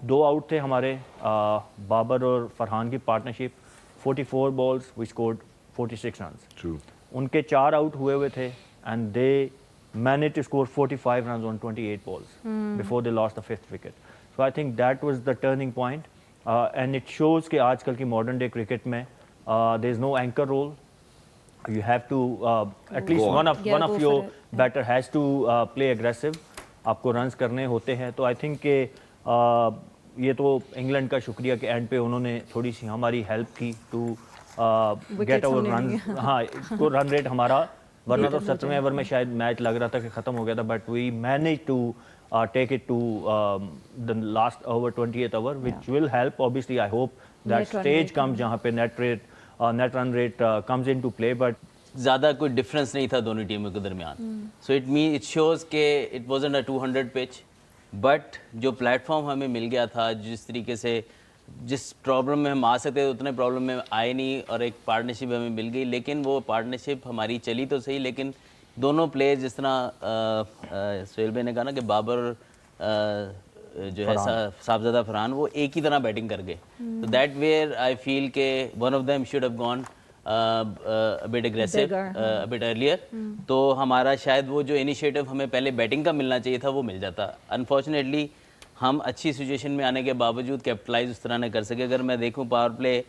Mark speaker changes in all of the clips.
Speaker 1: دو out تھے ہمارے بابر اور فرحان کی پارٹنرشپ 44 بالز وی اسکورڈ 46 رنز. ان کے 4 آؤٹ ہوئے تھے and they managed to score 45 runs on 28 balls before they lost the 5th wicket. So I think that was the turning point and it shows کہ آج کل کی modern day cricket میں there is no anchor role. You have to at least one of your batter has to play aggressive. آپ کو runs کرنے ہوتے ہیں. تو I think کہ یہ تو انگلینڈ کا شکریہ کہ اینڈ پہ انہوں نے تھوڑی سی ہماری ہیلپ کی ٹو گیٹ اوور رن. ہاں کو رن ریٹ ہمارا ورنہ تو 17ویں اوور میں شاید میچ لگ رہا تھا کہ ختم ہو گیا تھا, but we manage to take it to the last over 20th over وچ will help obviously. I hope that stage comes جہاں پہ net run rate comes into play. But
Speaker 2: زیادہ کوئی ڈفرینس نہیں تھا دونوں ٹیموں کے درمیان. سو اٹ شوز کہ it wasn't a 200 pitch, but جو پلیٹ فارم ہمیں مل گیا تھا, جس طریقے سے جس پرابلم میں ہم آ سکتے تھے اتنے پرابلم میں آئے نہیں, اور ایک پارٹنرشپ ہمیں مل گئی. لیکن وہ پارٹنرشپ ہماری چلی تو صحیح, لیکن دونوں پلیئر جس طرح سہیل بھائی نے کہا نا کہ بابر جو ہے صاحبزادہ فرحان وہ ایک ہی طرح بیٹنگ کر گئے. تو دیٹ ویئر آئی فیل کہ one of them should have gone a bit aggressive, a bit earlier. تو ہمارا شاید وہ جو انیشیٹو ہمیں پہلے بیٹنگ کا ملنا چاہیے تھا وہ مل جاتا. انفارچونیٹلی ہم اچھی سچویشن میں آنے کے باوجود کیپٹلائز اس طرح نہ کر سکے. اگر میں دیکھوں پاور پلے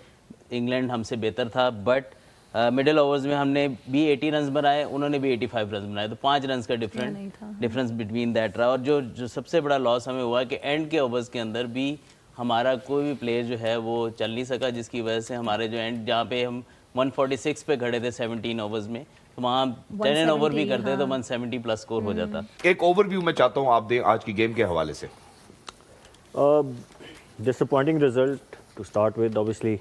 Speaker 2: انگلینڈ ہم سے بہتر تھا, بٹ مڈل اوورز میں ہم نے بھی 80 رنز بنائے, انہوں نے بھی 85 رنز بنائے. تو 5 رنز کا ڈفرینس بٹوین دیٹ رہا. اور جو سب سے بڑا لاس ہمیں ہوا کہ اینڈ کے اوورز کے اندر بھی ہمارا کوئی بھی پلیئر جو ہے وہ چل نہیں سکا, جس کی وجہ سے ہمارے جو اینڈ جہاں پہ ہم 146 پہ کھڑے تھے 17 اوورز میں, تو وہاں 10 اوور بھی کرتے تو 170 پلس اسکور ہو جاتا.
Speaker 3: ایک اوور ویو میں چاہتا ہوں آپ دیں آج کی گیم کے حوالے سے.
Speaker 1: Disappointing result to start with. Obviously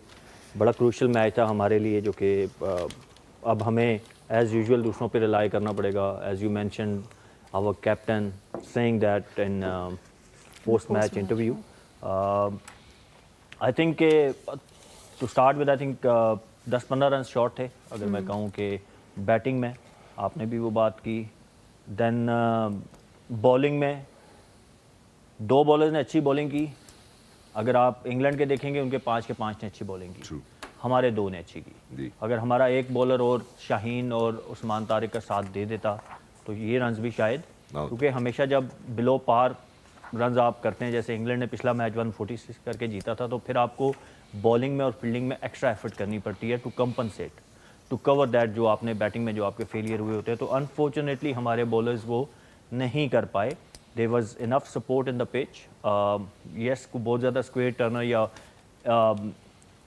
Speaker 1: بڑا کروشل میچ تھا ہمارے لیے, جو کہ اب ہمیں ایز یوزول دوسروں پہ ریلائی کرنا پڑے گا. As you mention our captain seeing that in post match interview. I think کہ to start with I think 10-15 runs short تھے, اگر میں کہوں کہ بیٹنگ میں آپ نے بھی وہ بات کی. دین بالنگ میں 2 بالرز نے اچھی بالنگ کی. اگر آپ انگلینڈ کے دیکھیں گے ان کے 5 کے 5 نے اچھی بالنگ کی, ہمارے 2 نے اچھی کی. اگر ہمارا ایک بالر اور شاہین اور عثمان طارق کا ساتھ دے دیتا تو یہ رنز بھی شاید, کیونکہ ہمیشہ جب بلو پار رنز آپ کرتے ہیں, جیسے انگلینڈ نے پچھلا میچ 146 کر کے جیتا تھا, تو پھر آپ کو بالنگ میں اور فیلڈنگ میں ایکسٹرا ایفرٹ کرنی پڑتی ہے to compensate, to cover that جو آپ نے بیٹنگ میں جو آپ کے فیلئر ہوئے ہوتے ہیں. تو انفارچونیٹلی ہمارے بالرز وہ نہیں کر پائے. There was enough support in the pitch. Yes کو بہت زیادہ اسکوئر ٹرنر یا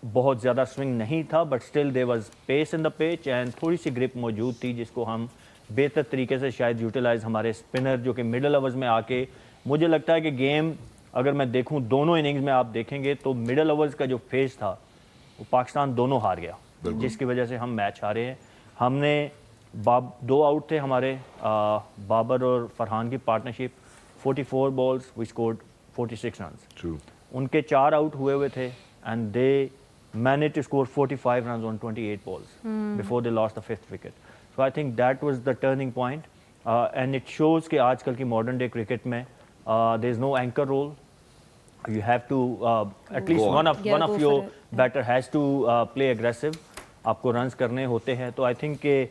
Speaker 1: بہت زیادہ سوئنگ نہیں تھا, but still there was pace in the pitch and تھوڑی سی گرپ موجود تھی, جس کو ہم بہتر طریقے سے شاید یوٹیلائز ہمارے اسپنر جو کہ مڈل اوورز میں آ کے, مجھے لگتا ہے کہ گیم اگر میں دیکھوں دونوں اننگز میں آپ دیکھیں گے تو مڈل اوورز کا جو فیز تھا وہ پاکستان دونوں ہار گیا, جس کی وجہ سے ہم میچ ہارے ہیں. ہم نے 2 آؤٹ تھے ہمارے بابر اور فرحان کی پارٹنرشپ 44 بالز وی اسکورڈ 46 رنز. ان کے 4 آؤٹ ہوئے تھے and they managed to score 45 runs on 28 balls before they lost the 5th wicket. So I think that was the turning point and it shows کہ آج کل کی modern day cricket میں there is no anchor role. You have to at least one of your batter has to play aggressive. آپ کو runs کرنے ہوتے ہیں. تو I think کہ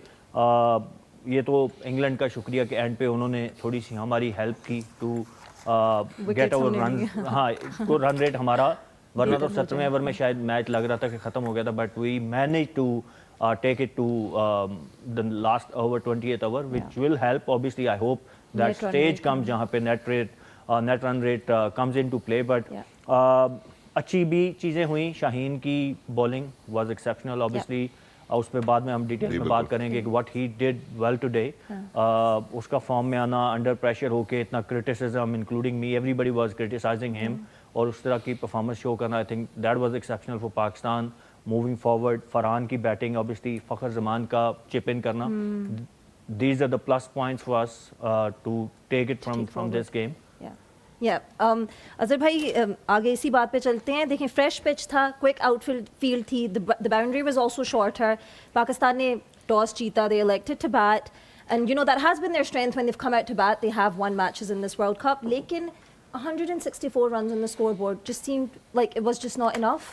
Speaker 1: یہ تو انگلینڈ کا شکریہ کہ اینڈ پہ انہوں نے تھوڑی سی ہماری ہیلپ کی ٹو گیٹ اوور رنز. ہاں کو رن ریٹ ہمارا ورنہ تو 17ویں اوور میں شاید میچ لگ رہا تھا کہ ختم ہو گیا تھا, but we manage to take it to the last over 20th over وچ will help. obviously I hope that stage comes جہاں پہ net run rate comes into play. But اچھی بھی چیزیں ہوئیں. شاہین کی بالنگ واز ایکسیپشنل. obviously اس پہ بعد میں ہم ڈیٹیل میں بات کریں گے کہ what he did well today. اس کا فارم میں آنا, انڈر پریشر ہو کے اتنا criticism including me, everybody was criticising ہم, اور اس طرح کی پرفارمنس شو کرنا, I think that was exceptional for Pakistan moving forward. Farhan کی بیٹنگ, obviously فخر زمان کا چپ ان کرنا, these are the plus points for us to take it from this game.
Speaker 4: Azhar بھائی آگے اسی بات پہ چلتے ہیں. دیکھیں فریش پچ تھا, کوئک آؤٹ فیلڈ تھی, the boundary was also shorter. Pakistan نے ٹاس جیتا, they elected to bat and you know that has been their strength when they've come out to bat. They have won matches in this World Cup. لیکن 164 runs on the scoreboard just seemed like it was just not enough.